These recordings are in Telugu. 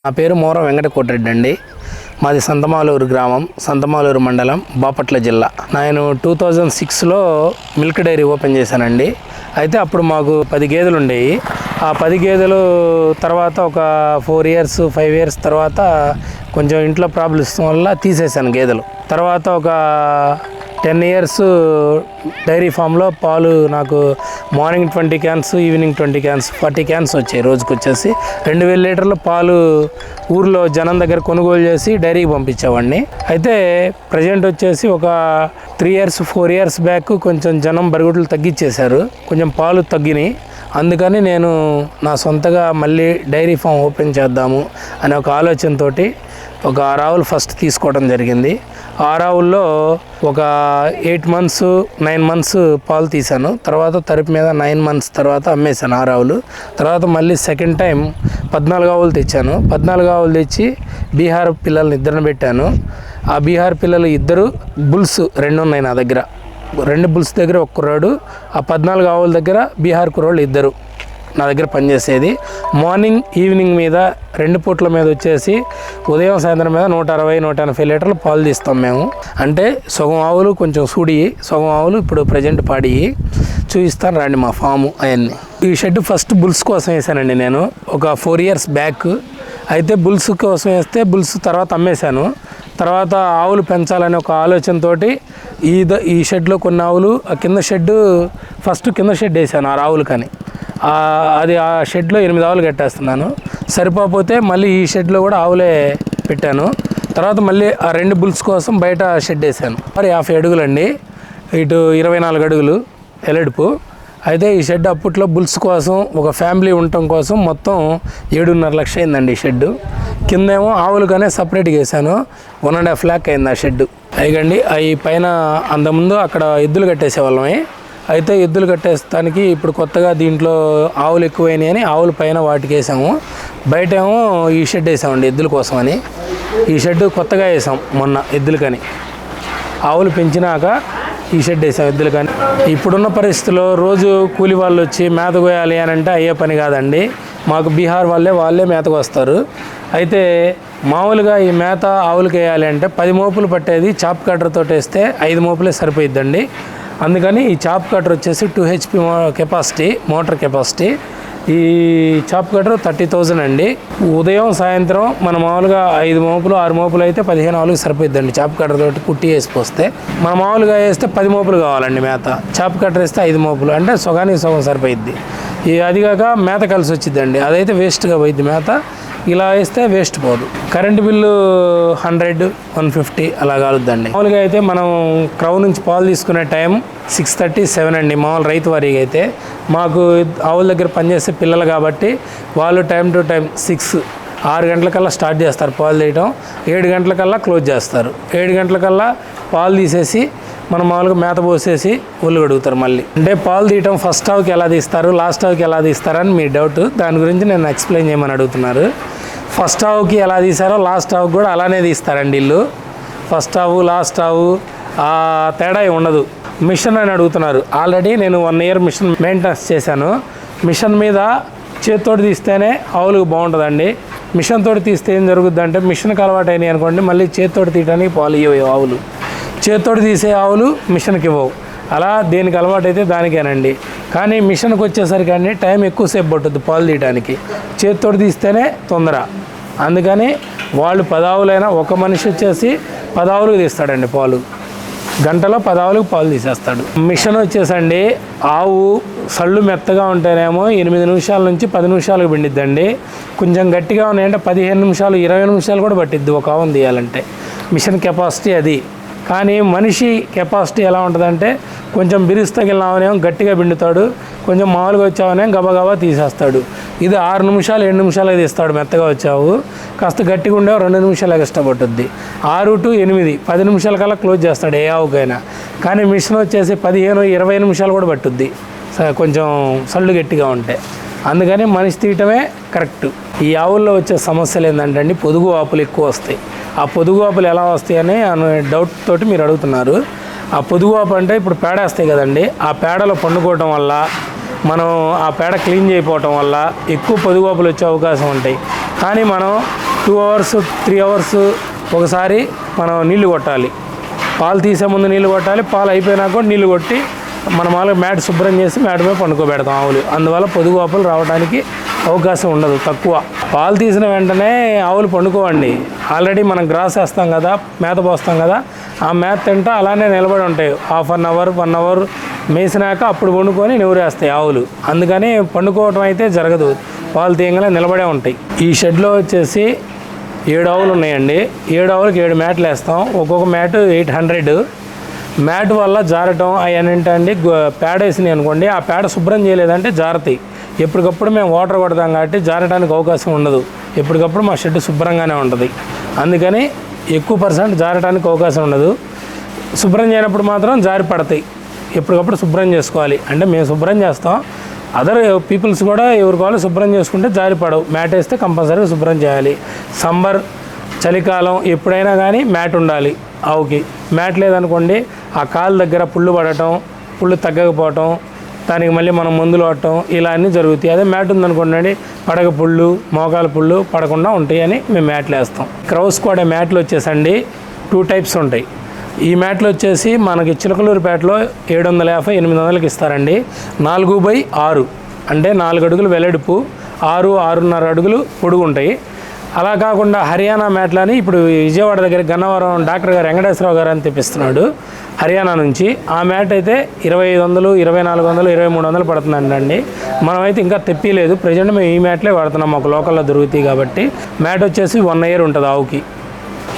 నా పేరు మోర వెంకటకోటిరెడ్డి అండి. మాది సంతమాలూరు గ్రామం, సంతమాలూరు మండలం, బాపట్ల జిల్లా. నేను 2006లో మిల్క్ డైరీ ఓపెన్ చేశానండి. అయితే అప్పుడు మాకు 10 గేదెలు ఉండేవి. ఆ 10 గేదెలు తర్వాత ఒక 4 ఇయర్స్ 5 ఇయర్స్ తర్వాత కొంచెం ఇంట్లో ప్రాబ్లమ్స్ వల్ల తీసేశాను గేదెలు. తర్వాత ఒక 10 ఇయర్స్ డైరీ ఫామ్లో పాలు నాకు morning 20 cans, evening 20 cans, 40 cans వచ్చాయి. రోజుకి వచ్చేసి 2000 లీటర్ల పాలు ఊర్లో జనం దగ్గర కొనుగోలు చేసి డైరీకి పంపించేవాడిని. అయితే ప్రజెంట్ వచ్చేసి ఒక 3 ఇయర్స్ 4 ఇయర్స్ బ్యాక్ కొంచెం జనం బరుగుడ్లు తగ్గించేశారు, కొంచెం పాలు తగ్గినాయి. అందుకని నేను నా సొంతగా మళ్ళీ డైరీ ఫామ్ ఓపెన్ చేద్దాము అనే ఒక ఆలోచనతోటి ఒక 6 ఆవులు ఫస్ట్ తీసుకోవడం జరిగింది. 6 ఆవుల్లో ఒక 8 మంత్స్ 9 మంత్స్ పాలు తీశాను. తర్వాత తరుపు మీద 9 మంత్స్ తర్వాత అమ్మేశాను 6 ఆవులు. తర్వాత మళ్ళీ సెకండ్ టైం 14 ఆవులు తెచ్చాను. 14 ఆవులు తెచ్చి బీహార్ పిల్లల్ని ఇద్దరిని పెట్టాను. ఆ బీహార్ పిల్లలు ఇద్దరు, బుల్స్ 2 ఉన్నాయి నా దగ్గర. 2 బుల్స్ దగ్గర ఒక కుర్రాడు, ఆ 14 ఆవుల దగ్గర బీహార్ కుర్రాళ్ళు ఇద్దరు నా దగ్గర పనిచేసేది. మార్నింగ్ ఈవినింగ్ మీద 2 పూట్ల మీద వచ్చేసి ఉదయం సాయంత్రం మీద 160-180 లీటర్లు పాలు తీస్తాం మేము. అంటే సగం ఆవులు కొంచెం సూడి, సగం ఆవులు ఇప్పుడు ప్రజెంట్ పాడి. చూపిస్తాను రండి మా ఫాము అవన్నీ. ఈ షెడ్ ఫస్ట్ బుల్స్ కోసం వేసానండి నేను ఒక 4 ఇయర్స్ బ్యాక్. అయితే బుల్స్ కోసం వేస్తే బుల్స్ తర్వాత అమ్మేశాను. తర్వాత ఆవులు పెంచాలనే ఒక ఆలోచనతోటి ఈ షెడ్లో కొన్ని ఆవులు, ఆ కింద షెడ్ ఫస్ట్ కింద షెడ్ వేసాను 6 ఆవులు. కానీ అది ఆ షెడ్లో 8 ఆవులు కట్టేస్తున్నాను. సరిపోతే మళ్ళీ ఈ షెడ్లో కూడా ఆవులే పెట్టాను. తర్వాత మళ్ళీ ఆ 2 బుల్స్ కోసం బయట షెడ్ వేసాను. మరి 50 అడుగులండి, ఇటు 24 అడుగులు ఎలడుపు. అయితే ఈ షెడ్ అప్పట్లో బుల్స్ కోసం ఒక ఫ్యామిలీ ఉండటం కోసం మొత్తం 7.5 లక్షలు అయిందండి ఈ షెడ్. కిందేమో ఆవులుగానే సపరేట్గా వేసాను, 1.5 lakh అయింది ఆ షెడ్. అయిగండి అవి పైన అంతకుముందు అక్కడ ఎద్దులు కట్టేసేవాళ్ళమే. అయితే ఎద్దులు కట్టేస్తానికి ఇప్పుడు కొత్తగా దీంట్లో ఆవులు ఎక్కువైనాయి అని ఆవుల పైన వాటికి వేసాము. బయట ఏమో ఈ షెడ్ వేసామండి ఎద్దుల కోసం అని. ఈ షెడ్ కొత్తగా వేసాం మొన్న ఎద్దులకని. ఆవులు పెంచినాక ఈ షెడ్ వేసాం ఎద్దులకని. ఇప్పుడున్న పరిస్థితుల్లో రోజు కూలి వాళ్ళు వచ్చి మేత కోయాలి అని అంటే అయ్యే పని కాదండి. మాకు బీహార్ వాళ్ళే మేతకు వస్తారు. అయితే మామూలుగా ఈ మేత ఆవులకి వేయాలి అంటే 10 మోపులు పట్టేది చాప్ కట్టర్తో వేస్తే 5 మోపులే సరిపోయిద్దండి. అందుకని ఈ చాప్ కటర్ వచ్చేసి 2 HP కెపాసిటీ, మోటార్ కెపాసిటీ. ఈ చాప్ కటర్ 30,000 అండి. ఉదయం సాయంత్రం మనం మామూలుగా 5 మోపులు 6 మోపులు అయితే 15 ఆవులకు సరిపోయిద్దండి. చాప్ కటర్ తోటి కుట్టి వేసి పోస్తే. మనం మామూలుగా వేస్తే 10 మోపులు కావాలండి మేత. చాప్ కటర్ వేస్తే 5 మోపులు అంటే సగానికి సగం సరిపోయిద్ది. అదిగాక మేత కలిసి వచ్చిద్దండి, అదైతే వేస్ట్గా పోయిద్ది మేత. ఇలా వేస్తే వేస్ట్ పోదు. కరెంటు బిల్లు 100-150 అలా కాలుద్దండి. మామూలుగా అయితే మనం క్రౌ నుంచి పాలు తీసుకునే టైం 6:30-7 అండి. మామూలు రైతు వారికి అయితే. మాకు ఆవుల దగ్గర పనిచేసే పిల్లలు కాబట్టి వాళ్ళు టైం టు టైం 6 గంటలకల్లా స్టార్ట్ చేస్తారు పాలు తీయటం, 7 గంటలకల్లా క్లోజ్ చేస్తారు. 7 గంటలకల్లా పాలు తీసేసి మనం మామూలుగా మేత పోసేసి ఒళ్ళు కడుగుతారు మళ్ళీ. అంటే పాలు తీయటం ఫస్ట్ ఆవుకి ఎలా తీస్తారు, లాస్ట్ ఆవుకి ఎలా తీస్తారని మీ డౌట్. దాని గురించి నేను ఎక్స్ప్లెయిన్ చేయమని అడుగుతున్నారు. ఫస్ట్ ఆవుకి ఎలా తీసారో లాస్ట్ ఆవుకి కూడా అలానే తీస్తారండి వీళ్ళు. ఫస్ట్ ఆవు లాస్ట్ ఆవు ఆ తేడా ఉండదు. మిషన్ అని అడుగుతున్నారు. ఆల్రెడీ నేను 1 ఇయర్ మిషన్ మెయింటెనెన్స్ చేశాను. మిషన్ మీద చేతితోటి తీస్తేనే ఆవులకు బాగుంటుందండి. మిషన్ తోటి తీస్తే ఏం జరుగుద్ది అంటే మిషన్కి అలవాటు అయినాయి అనుకోండి, మళ్ళీ చేతితోటి తీయడానికి పాలు ఇవ్వవు ఆవులు. చేతితోటి తీసే ఆవులు మిషన్కి ఇవ్వవు. అలా దేనికి అలవాటు అయితే దానికేనండి. కానీ మిషన్కి వచ్చేసరికి అండి టైం ఎక్కువసేపు పట్టుద్ది పాలు తీయడానికి. చేతితోటి తీస్తేనే తొందర. అందుకని వాళ్ళు 10 ఆవులైనా ఒక మనిషి వచ్చేసి 10 ఆవులకు తీస్తాడండి పాలు. గంటలో 10 ఆవులకు పాలు తీసేస్తాడు. మిషన్ వచ్చేసండి ఆవు సళ్ళు మెత్తగా ఉంటేనేమో 8 నిమిషాల నుంచి 10 నిమిషాలకు పిండిద్దండి. కొంచెం గట్టిగా ఉన్నాయంటే 15 నిమిషాలు 20 నిమిషాలు కూడా పట్టిద్ది ఒక ఆవును తీయాలంటే. మిషన్ కెపాసిటీ అది. కానీ మనిషి కెపాసిటీ ఎలా ఉంటుందంటే కొంచెం బిరుసు తగిలిన ఆవునేమో గట్టిగా పిండుతాడు, కొంచెం మామూలుగా వచ్చావనేమో గబగబా తీసేస్తాడు. ఇది 6 నిమిషాలు 7 నిమిషాలకు తీస్తాడు మెత్తగా వచ్చావు. కాస్త గట్టిగా ఉండేవి 2 నిమిషాలకు ఇష్టపడుతుంది. 6 to 8 10 నిమిషాలకల్లా క్లోజ్ చేస్తాడు ఏ ఆవుకైనా. కానీ మిషన్ వచ్చేసి 15-20 నిమిషాలు కూడా పట్టుద్ది కొంచెం సళ్ళు గట్టిగా ఉంటే. అందుకని మనిషి తీయటమే కరెక్ట్. ఈ ఆవుల్లో వచ్చే సమస్యలు ఏంటంటే అండి పొదుగు వాపులు ఎక్కువ వస్తాయి. ఆ పొదుగు వాపులు ఎలా వస్తాయని డౌట్ తోటి మీరు అడుగుతున్నారు. ఆ పొదుగు వాపు అంటే ఇప్పుడు పేడేస్తాయి కదండి, ఆ పేడలో పండుకోవటం వల్ల మనం ఆ పేడ క్లీన్ చేయకపోవటం వల్ల ఎక్కువ పొదుగు వాపులు వచ్చే అవకాశం ఉంటాయి. కానీ మనం 2 hours 3 hours ఒకసారి మనం నీళ్లు కొట్టాలి. పాలు తీసే ముందు నీళ్లు కొట్టాలి, పాలు అయిపోయినాక కూడా నీళ్లు కొట్టి మనం మామూలుగా మ్యాట్ శుభ్రం చేసి మ్యాట్ మీద పండుకోబెడతాం ఆవులు. అందువల్ల పొదుగు ఆపులు రావడానికి అవకాశం ఉండదు, తక్కువ. పాలు తీసిన వెంటనే ఆవులు పండుకోవండి. ఆల్రెడీ మనం గ్రాస్ వేస్తాం కదా, మేత పోస్తాం కదా, ఆ మేత తింటా అలానే నిలబడి ఉంటాయి. 1/2 hour 1 hour మేసినాక అప్పుడు పండుకొని నివురేస్తాయి ఆవులు. అందుకని పండుకోవటం అయితే జరగదు, పాలు తీయగానే నిలబడే ఉంటాయి. ఈ షెడ్లో వచ్చేసి 7 ఆవులు ఉన్నాయండి. 7 ఆవులకి 7 మ్యాట్లు వేస్తాం. ఒక్కొక్క మ్యాట్ 800. మ్యాట్ వల్ల జారటం అవన్నీ ఏంటండి, పేడ వేసినాయి అనుకోండి, ఆ పేడ శుభ్రం చేయలేదంటే జారతాయి. ఎప్పటికప్పుడు మేము వాటర్ కొడతాం కాబట్టి జారడానికి అవకాశం ఉండదు. ఎప్పటికప్పుడు మా షెడ్ శుభ్రంగానే ఉంటుంది. అందుకని ఎక్కువ % జారడానికి అవకాశం ఉండదు. శుభ్రం చేయనప్పుడు మాత్రం జారి పడతాయి. ఎప్పటికప్పుడు శుభ్రం చేసుకోవాలి. అంటే మేము శుభ్రం చేస్తాం, అదర్ పీపుల్స్ కూడా ఎవరి కాళ్ళు శుభ్రం చేసుకుంటే జారి పడవు. మ్యాట్ వేస్తే కంపల్సరీగా శుభ్రం చేయాలి. సమ్మర్, చలికాలం ఎప్పుడైనా కానీ మ్యాట్ ఉండాలి ఆవుకి. మ్యాట్ లేదనుకోండి, ఆ కాలు దగ్గర పుళ్ళు పడటం, పుళ్ళు తగ్గకపోవటం, దానికి మళ్ళీ మనం మందులు వాడటం, ఇలా అన్నీ జరుగుతాయి. అదే మ్యాట్ ఉందనుకోండి, పడగ పుళ్ళు, మోకాల పుళ్ళు పడకుండా ఉంటాయి అని మేము మ్యాట్లు వేస్తాం. క్రౌస్ కూడా మ్యాట్లు వచ్చేసండి 2 types ఉంటాయి. ఈ మ్యాట్లు వచ్చేసి మనకి చిలకలూరుపేటలో 750-800కి ఇస్తారండి. 4x6 అంటే 4 అడుగులు వెడల్పు, 6-6.5 అడుగులు పొడుగు ఉంటాయి. అలా కాకుండా హర్యానా మ్యాట్లని ఇప్పుడు విజయవాడ దగ్గర గన్నవరం డాక్టర్ గారు వెంకటేశ్వరరావు గారు అని తెప్పిస్తున్నాడు హర్యానా నుంచి. ఆ మ్యాట్ అయితే 2500, 2400, 2300 పడుతుందండి. మనమైతే ఇంకా తెప్పిలేదు. ప్రజెంట్ మేము ఈ మ్యాట్లే వాడుతున్నాం, మాకు లోకల్లో దొరుకుతాయి కాబట్టి. మ్యాట్ వచ్చేసి 1 year ఉంటుంది ఆవుకి.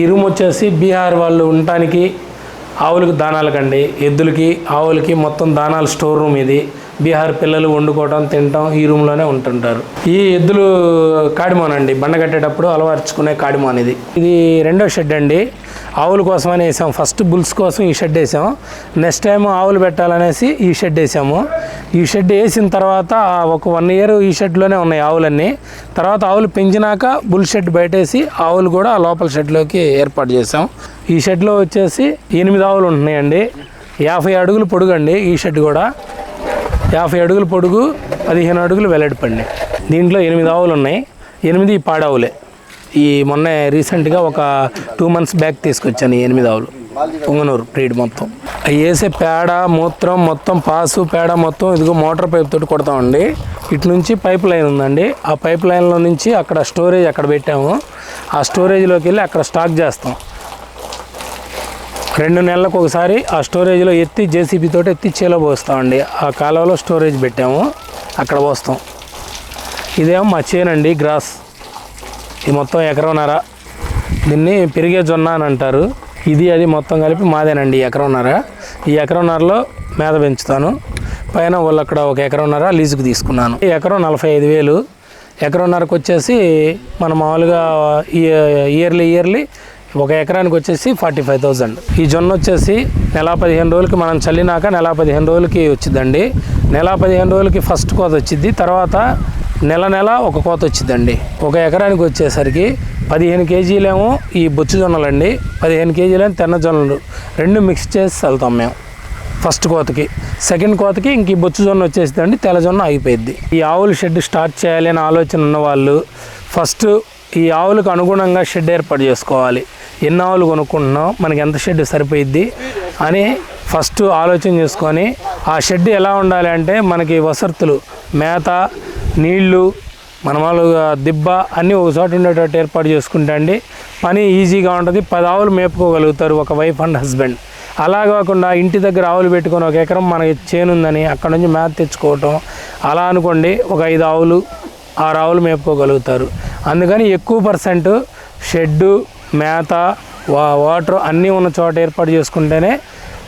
ఈ రూమ్ వచ్చేసి బీహార్ వాళ్ళు ఉండటానికి, ఆవులకు దానాలకండి, ఎద్దులకి ఆవులకి మొత్తం దానాలు స్టోర్ రూమ్ ఇది. బీహార్ పిల్లలు వండుకోవటం, తినటం ఈ రూమ్లోనే ఉంటుంటారు. ఈ ఎద్దులు కాడిమానండి, బండ కట్టేటప్పుడు అలవర్చుకునే కాడిమాన్ ఇది. ఇది 2వ షెడ్ అండి. ఆవుల కోసమని వేసాం. ఫస్ట్ బుల్స్ కోసం ఈ షెడ్ వేసాం. నెక్స్ట్ టైం ఆవులు పెట్టాలనేసి ఈ షెడ్ వేసాము. ఈ షెడ్ వేసిన తర్వాత ఒక 1 year ఈ షెడ్లోనే ఉన్నాయి ఆవులన్నీ. తర్వాత ఆవులు పెంచినాక బుల్ షెడ్ బయటేసి ఆవులు కూడా లోపల షెడ్లోకి ఏర్పాటు చేసాం. ఈ షెడ్లో వచ్చేసి 8 ఆవులు ఉంటున్నాయండి. 50 అడుగులు పొడుగు అండి ఈ షెడ్ కూడా. 50 అడుగులు పొడుగు, 15 అడుగులు వెడల్పండి. దీంట్లో 8 ఆవులు ఉన్నాయి. 8 పాడావులే. ఈ మొన్న రీసెంట్గా ఒక 2 months బ్యాక్ తీసుకొచ్చాను ఈ 8 ఆవులు. పొంగనూరు బ్రీడ్ మొత్తం. అవి వేసే పేడ, మూత్రం మొత్తం, పాసు పేడ మొత్తం ఇదిగో మోటార్ పైప్ తోటి కొడతామండి. ఇటు నుంచి పైప్ లైన్ ఉందండి. ఆ పైప్ లైన్లో నుంచి అక్కడ స్టోరేజ్ అక్కడ పెట్టాము. ఆ స్టోరేజ్లోకి వెళ్ళి అక్కడ స్టాక్ చేస్తాం. 2 నెలలకు ఒకసారి ఆ స్టోరేజ్లో ఎత్తి జేసీబీ తోటి ఎత్తి చేలో పోస్తామండి. ఆ కాలువలో స్టోరేజ్ పెట్టాము, అక్కడ పోస్తాం. ఇదేమో మా చేనండి, గ్రాస్. ఇది మొత్తం 1.5 ఎకరం. దీన్ని పెరిగే జొన్న అని అంటారు. ఇది అది మొత్తం కలిపి మాదేనండి 1.5 ఎకరం. ఈ 1.5 ఎకరంలో మేత పెంచుతాను. పైన వాళ్ళు అక్కడ 1.5 ఎకరం లీజుకు తీసుకున్నాను. ఈ ఎకరం 45,000. 1.5 ఎకరంకి వచ్చేసి మనం మామూలుగా ఇయర్లీ 1 ఎకరానికి వచ్చేసి 45,000. ఈ జొన్న వచ్చేసి నెల 15 రోజులకి మనం చల్లినాక నెల 15 రోజులకి వచ్చిందండి. నెల 15 రోజులకి ఫస్ట్ కోత వచ్చింది. తర్వాత నెల ఒక కోత వచ్చిందండి. 1 ఎకరానికి వచ్చేసరికి 15 kgలేమో ఈ బొచ్చు జొన్నలండి, 15 kgలేమో తెన్న జొన్నలు. 2 మిక్స్ చేసి చల్లుతాం మేము ఫస్ట్ కోతకి. సెకండ్ కోతకి ఇంక ఈ బొచ్చు జొన్న వచ్చేసిందండి, తెల్ల జొన్న అయిపోయింది. ఈ ఆవుల షెడ్ స్టార్ట్ చేయాలి అని ఆలోచన ఉన్నవాళ్ళు ఫస్ట్ ఈ ఆవులకు అనుగుణంగా షెడ్ ఏర్పాటు చేసుకోవాలి. ఎన్ని ఆవులు కొనుక్కుంటున్నాం, మనకి ఎంత షెడ్ సరిపోయిద్ది అని ఫస్ట్ ఆలోచన చేసుకొని, ఆ షెడ్ ఎలా ఉండాలి అంటే మనకి వసతులు, మేత, నీళ్లు, మన మామూలుగా దిబ్బ అన్నీ ఒక చోట ఉండేటట్టు ఏర్పాటు చేసుకుంటే అండి పని ఈజీగా ఉంటుంది. 10 ఆవులు మేపుకోగలుగుతారు ఒక వైఫ్ అండ్ హస్బెండ్. అలా కాకుండా ఇంటి దగ్గర ఆవులు పెట్టుకొని 1 ఎకరం మనకి చేనుందని అక్కడ నుంచి మేత తెచ్చుకోవటం, అలా అనుకోండి ఒక 5 ఆవులు 6 ఆవులు మేపుకోగలుగుతారు. అందుకని ఎక్కువ % షెడ్డు, మేత, వాటర్ అన్నీ ఉన్న చోట ఏర్పాటు చేసుకుంటేనే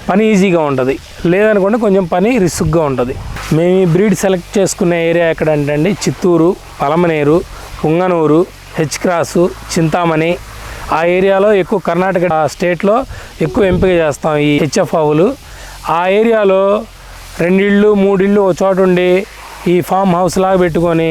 పని ఈజీగా ఉంటుంది. లేదనుకోండి కొంచెం పని రిస్క్గా ఉంటుంది. మేము ఈ బ్రీడ్ సెలెక్ట్ చేసుకునే ఏరియా ఎక్కడంటే అండి చిత్తూరు, పలమనేరు, పుంగనూరు, హెచ్ క్రాసు, చింతామణి ఆ ఏరియాలో ఎక్కువ, కర్ణాటక స్టేట్లో ఎక్కువ ఎంపిక చేస్తాం ఈ హెచ్ఎఫ్ ఆవులు. ఆ ఏరియాలో 2 ఇళ్ళు 3 ఇళ్ళు ఒక చోట ఉండి ఈ ఫామ్ హౌస్ లాగా పెట్టుకొని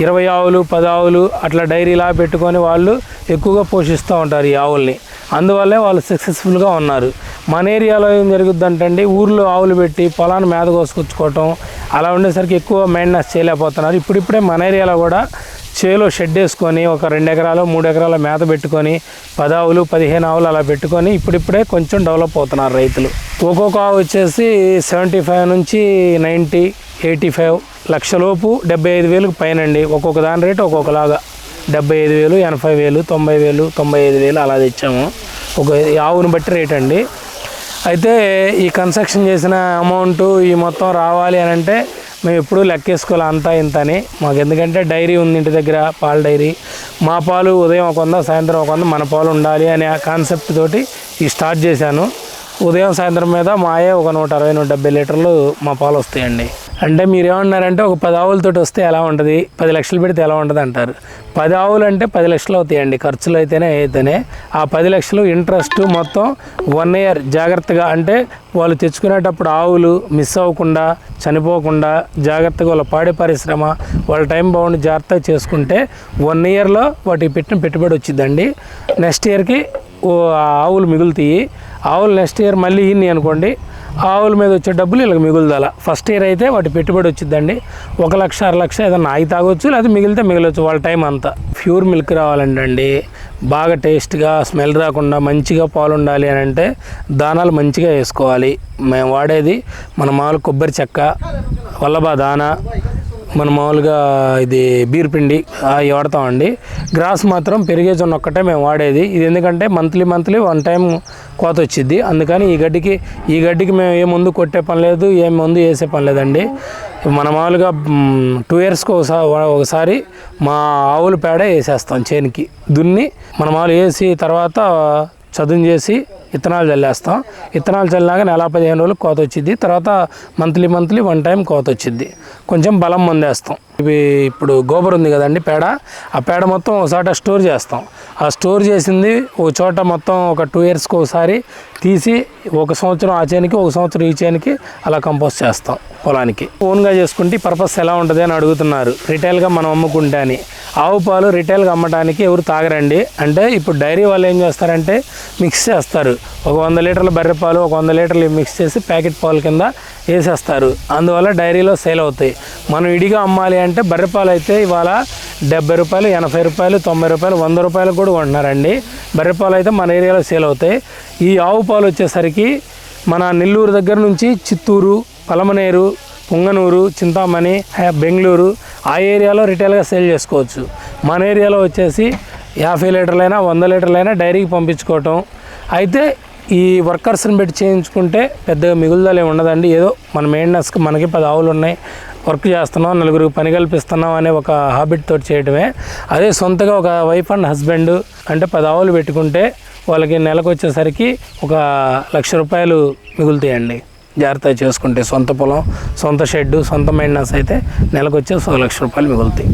20 ఆవులు 10 ఆవులు అట్లా డైరీలా పెట్టుకొని వాళ్ళు ఎక్కువగా పోషిస్తూ ఉంటారు ఈ ఆవుల్ని. అందువల్లే వాళ్ళు సక్సెస్ఫుల్గా ఉన్నారు. మన ఏరియాలో ఏం జరుగుద్దంటే అండి ఊర్లో ఆవులు పెట్టి పొలాన్ని మేత కోసుకొచ్చుకోవటం అలా ఉండేసరికి ఎక్కువ మెయింటెనెన్స్ చేయలేకపోతున్నారు. ఇప్పుడిప్పుడే మన ఏరియాలో కూడా చేలో షెడ్ వేసుకొని ఒక 2 ఎకరాలు 3 ఎకరాల మేత పెట్టుకొని 10 ఆవులు 15 ఆవులు అలా పెట్టుకొని ఇప్పుడిప్పుడే కొంచెం డెవలప్ అవుతున్నారు రైతులు. ఒక్కొక్క ఆవు వచ్చేసి 75 నుంచి 90, 85 లక్షలోపు 75,000 పైనండి. ఒక్కొక్క దాని రేటు ఒక్కొక్కలాగా 75,000, 80,000, 90,000, 95,000 అలా తెచ్చాము. ఒక ఆవుని బట్టి రేట్ అండి. అయితే ఈ కన్స్ట్రక్షన్ చేసిన అమౌంట్ ఈ మొత్తం రావాలి అని అంటే మేము ఎప్పుడూ లెక్కేసుకోవాలి అంతా ఇంత అని. మాకు ఎందుకంటే డైరీ ఉంది ఇంటి దగ్గర, పాల డైరీ. మా పాలు ఉదయం 100, సాయంత్రం 100 మన పాలు ఉండాలి అనే కాన్సెప్ట్ తోటి ఈ స్టార్ట్ చేశాను. ఉదయం సాయంత్రం మీద మాయే ఒక 160, 170 లీటర్లు మా పాలు వస్తాయండి. అంటే మీరు ఏమన్నారంటే ఒక 10 ఆవులతోటి వస్తే ఎలా ఉంటుంది, 10 లక్షలు పెడితే ఎలా ఉంటుంది అంటారు. 10 ఆవులు అంటే 10 లక్షలు అవుతాయండి ఖర్చులు అయితేనే. ఆ 10 లక్షలు ఇంట్రెస్ట్ మొత్తం 1 ఇయర్ జాగ్రత్తగా, అంటే వాళ్ళు తెచ్చుకునేటప్పుడు ఆవులు మిస్ అవ్వకుండా చనిపోకుండా జాగ్రత్తగా వాళ్ళ పాడి పరిశ్రమ వాళ్ళ టైం బౌండ్ జాగ్రత్తగా చేసుకుంటే 1 ఇయర్లో వాటికి పెట్టిన పెట్టుబడి వచ్చిందండి. నెక్స్ట్ ఇయర్కి ఆవులు మిగులుతాయి. ఆవులు నెక్స్ట్ ఇయర్ మళ్ళీ ఇన్ని అనుకోండి, ఆవుల మీద వచ్చే డబ్బులు వీళ్ళకి మిగులుదాల. ఫస్ట్ ఇయర్ అయితే వాటి పెట్టుబడి వచ్చిందండి 1 లక్ష 6 లక్ష ఏదన్నా ఆగి తాగొచ్చు, లేదా మిగిలితే మిగలవచ్చు వాళ్ళ టైం అంతా. ప్యూర్ మిల్క్ రావాలండి, బాగా టేస్ట్గా స్మెల్ రాకుండా మంచిగా పాలు ఉండాలి అని అంటే దానాలు మంచిగా వేసుకోవాలి. మేము వాడేది మన మామూలు కొబ్బరి చెక్క, వల్లభా దానా, మన మామూలుగా ఇది బీర్ పిండి అవి వాడతామండి. గ్రాస్ మాత్రం పెరిగే జొన్న ఒక్కటే మేము వాడేది. ఇది ఎందుకంటే మంత్లీ 1 టైం కోత వచ్చింది. అందుకని ఈ గడ్డికి మేము ఏ మందు కొట్టే పని లేదు, ఏ మందు వేసే పని లేదండి. మన మామూలుగా 2 ఇయర్స్కి ఒకసారి మా ఆవుల పేడ వేసేస్తాం చేనికి. దున్ని మన మామూలు వేసి తర్వాత చదును చేసి విత్తనాలు చల్లేస్తాం. విత్తనాలు చల్లినాక 15 రోజులకు కోత వచ్చింది. తర్వాత మంత్లీ 1 టైం కోత వచ్చింది. కొంచెం బలం మందేస్తాం. ఇవి ఇప్పుడు గోబర్ ఉంది కదండి పేడ, ఆ పేడ మొత్తం ఒకసారి స్టోర్ చేస్తాం. ఆ స్టోర్ చేసింది ఒక చోట మొత్తం ఒక 2 ఇయర్స్కి ఒకసారి తీసి 1 సంవత్సరం ఆ చేనికి 1 సంవత్సరం ఈ చేనికి అలా కంపోస్ట్ చేస్తాం పొలానికి. ఓన్గా చేసుకుంటే పర్పస్ ఎలా ఉంటుంది అని అడుగుతున్నారు. రిటైల్గా మనం అమ్ముకుంటే అని. ఆవు పాలు రిటైల్గా అమ్మడానికి ఎవరు తాగరండి. అంటే ఇప్పుడు డైరీ వాళ్ళు ఏం చేస్తారంటే మిక్స్ చేస్తారు. ఒక 100 లీటర్ల బర్రె పాలు, ఒక 100 లీటర్లు మిక్స్ చేసి ప్యాకెట్ పాలు కింద వేసేస్తారు. అందువల్ల డైరీలో సేల్ అవుతాయి. మనం ఇడిగా అమ్మాలి అంటే బర్రె పాలు అయితే ఇవాళ 70 రూపాయలు, 80 రూపాయలు, 90 రూపాయలు, 100 రూపాయలు కూడా కొంటున్నారండి. బర్రె పాలు అయితే మన ఏరియాలో సేల్ అవుతాయి. ఈ ఆవు పాలు వచ్చేసరికి మన నెల్లూరు దగ్గర నుంచి చిత్తూరు, పలమనేరు, పుంగనూరు, చింతామణి, బెంగళూరు ఆ ఏరియాలో రిటైల్గా సేల్ చేసుకోవచ్చు. మన ఏరియాలో వచ్చేసి 50 లీటర్లైనా 100 లీటర్లైనా డైరీకి పంపించుకోవటం. అయితే ఈ వర్కర్స్ని పెట్టి చేయించుకుంటే పెద్దగా మిగులుదల ఏమి ఉండదండి. ఏదో మన మెయింటెనెన్స్కి మనకి 10 ఆవులు ఉన్నాయి, వర్క్ చేస్తున్నాం, 4 పని కల్పిస్తున్నాం అనే ఒక హాబిట్ తోటి చేయడమే. అదే సొంతగా ఒక వైఫ్ అండ్ హస్బెండ్ అంటే 10 ఆవులు పెట్టుకుంటే వాళ్ళకి నెలకు వచ్చేసరికి 1 లక్ష రూపాయలు మిగులుతాయండి. జాగ్రత్తగా చేసుకుంటే సొంత పొలం, సొంత షెడ్, సొంత మెయింటెనెన్స్ అయితే నెలకు వచ్చేసి 1 లక్ష రూపాయలు మిగులుతాయి.